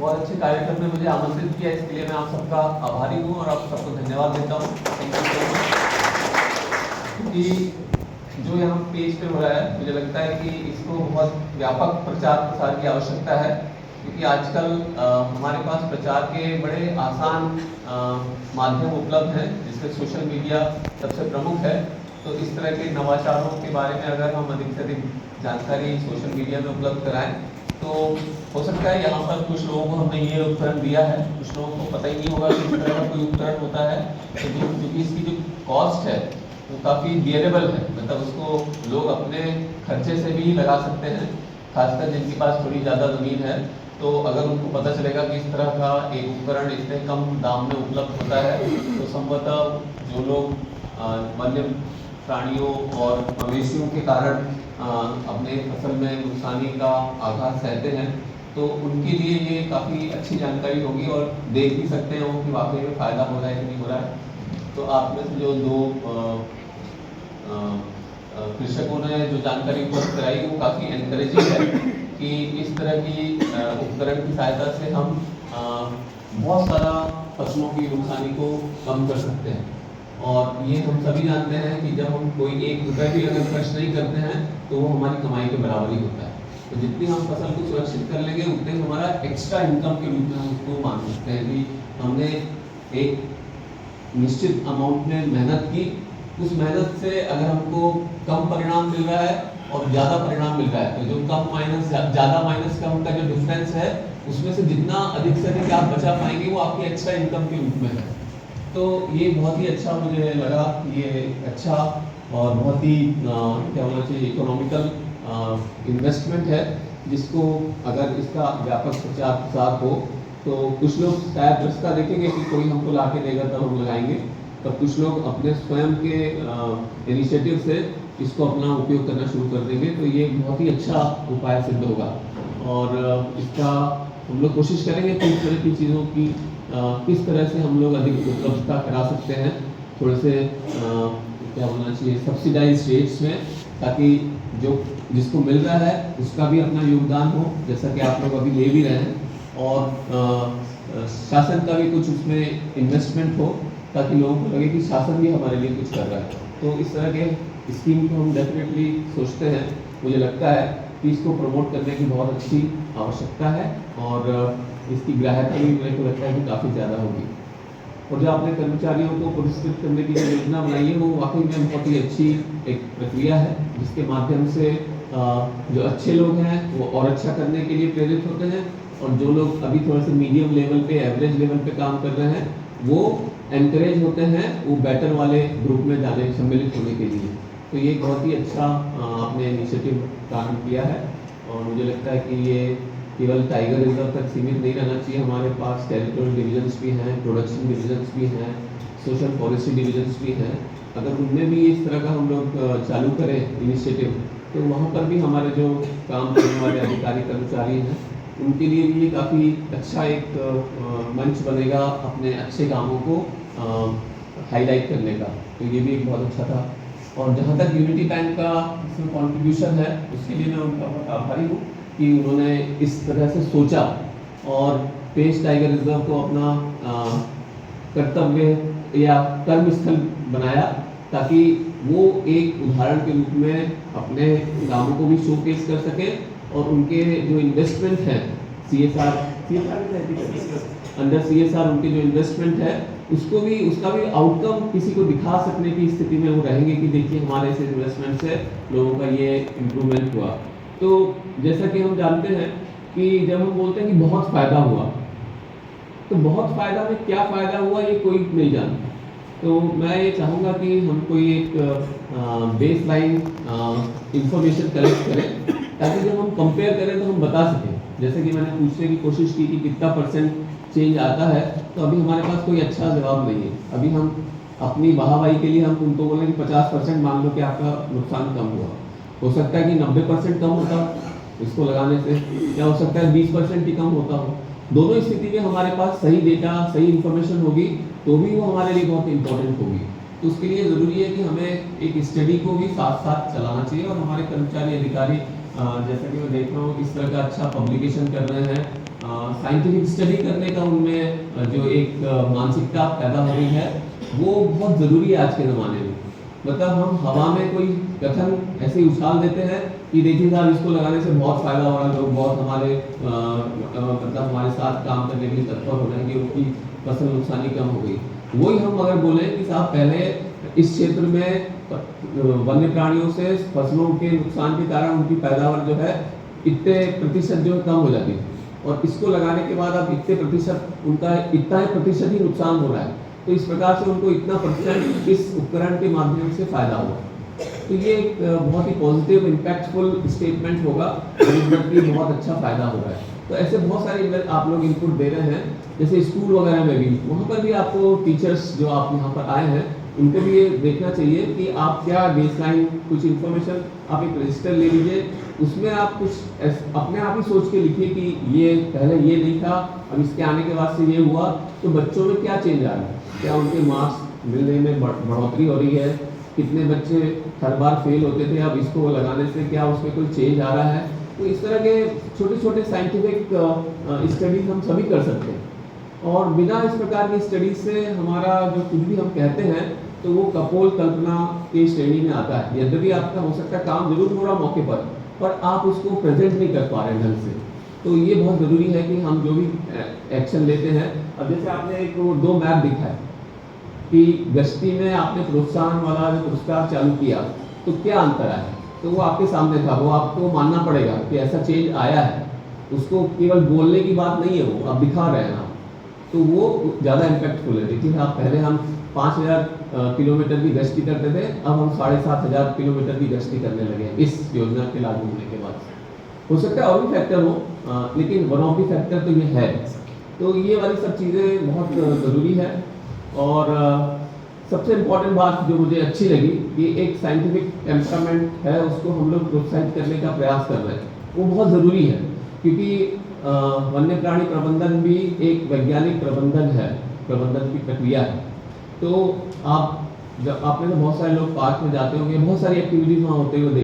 बहुत अच्छे कार्यक्रम में मुझे आमंत्रित किया, इसके लिए मैं आप सबका आभारी हूँ और आप सबको धन्यवाद देता हूँ। Thank you so much. क्योंकि जो यहाँ पेज पे हो रहा है, मुझे लगता है कि इसको बहुत व्यापक प्रचार प्रसार की आवश्यकता है, क्योंकि आजकल हमारे पास प्रचार के बड़े आसान माध्यम उपलब्ध हैं, जिसमें सोशल मीडिया सबसे प्रमुख है। तो इस तरह के नवाचारों के बारे में अगर हम अधिक से अधिक जानकारी सोशल मीडिया में उपलब्ध कराएं, तो हो सकता है यहाँ पर कुछ लोगों को हमने ये उपकरण दिया है, कुछ लोगों को पता ही नहीं होगा कि इस तरह का कोई उपकरण होता है। तो क्योंकि इसकी जो कॉस्ट है वो काफ़ी बियरेबल है, मतलब उसको लोग अपने खर्चे से भी लगा सकते हैं, खासकर जिनके पास थोड़ी ज़्यादा ज़मीन है। तो अगर उनको पता चलेगा कि इस तरह का एक उपकरण इतने कम दाम में उपलब्ध होता है, तो संभवतः जो लोग वन्य प्राणियों और मवेशियों के कारण अपने फसल में नुकसानी का आघात सहते हैं, तो उनके लिए ये काफ़ी अच्छी जानकारी होगी और देख भी सकते हैं वो कि वाकई में फ़ायदा हो रहा है कि नहीं हो रहा है। तो आप में से जो दो कृषकों ने जो जानकारी उपलब्ध कराई वो काफ़ी एनकरेजिंग है कि इस तरह की उपकरण की सहायता से हम बहुत सारा फसलों की नुकसानी को कम कर सकते हैं। और ये हम सभी जानते हैं कि जब हम कोई एक रुपये भी अगर खर्च नहीं करते हैं तो वो हमारी कमाई के बराबर ही होता है। तो जितनी हम फसल को सुरक्षित कर लेंगे उतने हमारा एक्स्ट्रा इनकम के रूप में हम उसको मान सकते हैं कि हमने एक निश्चित अमाउंट में मेहनत की, उस मेहनत से अगर हमको कम परिणाम मिल रहा है और ज़्यादा परिणाम मिल रहा है, तो जो कम माइनस ज़्यादा माइनस कम का जो डिफरेंस है, उसमें से जितना अधिक से अधिक आप बचा पाएंगे वो आपकी एक्स्ट्रा इनकम के रूप में है। तो ये बहुत ही अच्छा मुझे लगा, ये अच्छा और बहुत ही क्या होना चाहिए इकोनॉमिकल इन्वेस्टमेंट है, जिसको अगर इसका व्यापक प्रचार प्रसार हो तो कुछ लोग शायद रास्ता देखेंगे कि कोई हमको ला के देगा तब हम लगाएंगे, तब कुछ लोग अपने स्वयं के इनिशिएटिव से इसको अपना उपयोग करना शुरू कर देंगे। तो ये बहुत ही अच्छा उपाय सिद्ध होगा और इसका हम लोग कोशिश करेंगे कि इस तरह की चीज़ों की किस तरह से हम लोग अधिक उपलब्धता करा सकते हैं, थोड़े से क्या बोलना चाहिए सब्सिडाइज रेट्स में, ताकि जो जिसको मिल रहा है उसका भी अपना योगदान हो, जैसा कि आप लोग अभी ले भी रहे हैं, और शासन का भी कुछ उसमें इन्वेस्टमेंट हो, ताकि लोगों को लगे कि शासन भी हमारे लिए कुछ कर रहा है। तो इस तरह के स्कीम को हम डेफिनेटली सोचते हैं। मुझे लगता है कि इसको प्रमोट करने की बहुत अच्छी आवश्यकता है और इसकी ग्राह्यता भी मेरे को लगता है कि काफ़ी ज़्यादा होगी। और जो आपने कर्मचारियों को पुरस्कृत करने की जो योजना बनाई है वो वाकई में बहुत ही अच्छी एक प्रक्रिया है, जिसके माध्यम से जो अच्छे लोग हैं वो और अच्छा करने के लिए प्रेरित होते हैं, और जो लोग अभी थोड़े से मीडियम लेवल पे एवरेज लेवल पे काम कर रहे हैं वो एनकरेज होते हैं वो बेटर वाले ग्रुप में जाने सम्मिलित होने के लिए। तो ये बहुत ही अच्छा आपने इनिशिएटिव काम किया है और मुझे लगता है कि ये केवल टाइगर रिजर्व तक सीमित नहीं रहना चाहिए। हमारे पास टेरिटोरियल डिविजन्स भी हैं, प्रोडक्शन डिविजन्स भी हैं, सोशल पॉलिसी डिविजन्स भी हैं। अगर उनमें भी इस तरह का हम लोग चालू करें इनिशिएटिव, तो वहाँ पर भी हमारे जो काम करने वाले अधिकारी कर्मचारी हैं उनके लिए भी ये काफ़ी अच्छा एक मंच बनेगा अपने अच्छे कामों को हाईलाइट करने का। तो ये भी एक बहुत अच्छा था। और जहाँ तक यूनिटी बैंक का इसमें कॉन्ट्रीब्यूशन है, उसके लिए मैं उनका बहुत आभारी हूँ कि उन्होंने इस तरह से सोचा और पेश टाइगर रिजर्व को अपना कर्तव्य या कर्म स्थल बनाया, ताकि वो एक उदाहरण के रूप में अपने कामों को भी शोकेस कर सके और उनके जो इन्वेस्टमेंट है CSR अंडर CSR उनके जो इन्वेस्टमेंट है उसको भी उसका भी आउटकम किसी को दिखा सकने की स्थिति में वो रहेंगे कि देखिए हमारे इस इन्वेस्टमेंट से लोगों का ये इम्प्रूवमेंट हुआ। तो जैसा कि हम जानते हैं कि जब हम बोलते हैं कि बहुत फ़ायदा हुआ, तो बहुत फ़ायदा में क्या फ़ायदा हुआ ये कोई नहीं जानता। तो मैं ये चाहूँगा कि हम कोई एक बेस लाइन इंफॉर्मेशन कलेक्ट करें, ताकि जब हम कंपेयर करें तो हम बता सकें। जैसे कि मैंने पूछने की कोशिश की कि कितना % चेंज आता है, तो अभी हमारे पास कोई अच्छा जवाब नहीं है। अभी हम अपनी वाहवाही के लिए हम उनको बोलें कि 50% मान लो कि आपका नुकसान कम हुआ, हो सकता है कि 90% कम होता इसको लगाने से, या हो सकता है 20% ही कम होता हो। दोनों स्थिति में हमारे पास सही डेटा सही इन्फॉर्मेशन होगी तो भी वो हमारे लिए बहुत इंपॉर्टेंट होगी। तो उसके लिए ज़रूरी है कि हमें एक स्टडी को भी साथ साथ चलाना चाहिए, और हमारे कर्मचारी अधिकारी जैसा कि मैं देख रहा हूँ इस तरह का अच्छा पब्लिकेशन कर रहे हैं, साइंटिफिक स्टडी करने का उनमें जो एक मानसिकता पैदा हो रही है वो बहुत ज़रूरी है आज के ज़माने में। मतलब हम हवा में कोई कथन ऐसे ही उछाल देते हैं कि देखिए साहब इसको लगाने से बहुत फ़ायदा हो रहा है, लोग बहुत हमारे मतलब हमारे साथ काम करने के लिए तत्पर हो रहे हैं कि उनकी फसल नुकसानी कम हो गई। वही हम अगर बोलें कि साहब पहले इस क्षेत्र में वन्य प्राणियों से फसलों के नुकसान के कारण उनकी पैदावार जो है इतने प्रतिशत जो कम हो जाती है, और इसको लगाने के बाद अब इतने प्रतिशत उनका इतना ही प्रतिशत ही नुकसान हो रहा है, तो इस प्रकार से उनको इतना प्रतिशत इस उपकरण के माध्यम से फायदा हुआ। तो ये एक बहुत ही पॉजिटिव इम्पैक्टफुल स्टेटमेंट होगा, बहुत अच्छा फायदा हो रहा है। तो ऐसे बहुत सारे आप लोग इनपुट दे रहे हैं, जैसे स्कूल वगैरह में भी, वहाँ पर भी आपको टीचर्स जो आप यहाँ पर आए हैं उनको भी ये देखना चाहिए कि आप क्या बेसलाइन कुछ इन्फॉर्मेशन आप एक रजिस्टर ले लीजिए, उसमें आप कुछ अपने आप ही सोच के लिखिए कि ये पहले ये नहीं था, अब इसके आने के बाद से ये हुआ, तो बच्चों में क्या चेंज आ रहा है, क्या उनके मार्क्स मिलने में बढ़ोतरी हो रही है, कितने बच्चे हर बार फेल होते थे, अब इसको लगाने से क्या उसमें कोई चेंज आ रहा है। तो इस तरह के छोटे छोटे साइंटिफिक स्टडीज हम सभी कर सकते हैं, और बिना इस प्रकार की स्टडीज से हमारा जो कुछ भी हम कहते हैं तो वो कपोल कल्पना की श्रेणी में आता है। यद्यपि आपका हो सकता है काम जरूर हो रहा मौके पर आप उसको प्रेजेंट नहीं कर पा रहे ढंग से। तो ये बहुत ज़रूरी है कि हम जो भी एक्शन लेते हैं, अब जैसे आपने एक 2 मैप दिखा है कि गश्ती में आपने प्रोत्साहन वाला जो पुरस्कार चालू किया, तो क्या अंतर आया, तो वो आपके सामने था, वो आपको मानना पड़ेगा कि ऐसा चेंज आया है, उसको केवल बोलने की बात नहीं है, वो आप दिखा रहे हैं आप, तो वो ज़्यादा इम्पैक्टफुल है। देखिए आप पहले हम 5000 किलोमीटर की गश्ती करते थे, अब हम 7500 किलोमीटर की गश्ती करने लगे हैं इस योजना के लागू होने के बाद। हो सकता है और भी फैक्टर हो, लेकिन वन ऑफ द फैक्टर तो ये है। तो ये वाली सब चीज़ें बहुत ज़रूरी है। और सबसे इम्पॉर्टेंट बात जो मुझे अच्छी लगी कि एक साइंटिफिक टेम्परामेंट है, उसको हम लोग प्रोत्साहित करने का प्रयास कर रहे हैं, वो बहुत ज़रूरी है, क्योंकि वन्य प्राणी प्रबंधन भी एक वैज्ञानिक प्रबंधन की प्रक्रिया है। तो आप जब आपने तो बहुत सारे लोग पार्क में जाते होंगे, बहुत सारी एक्टिविटीज़ वहाँ होते हुए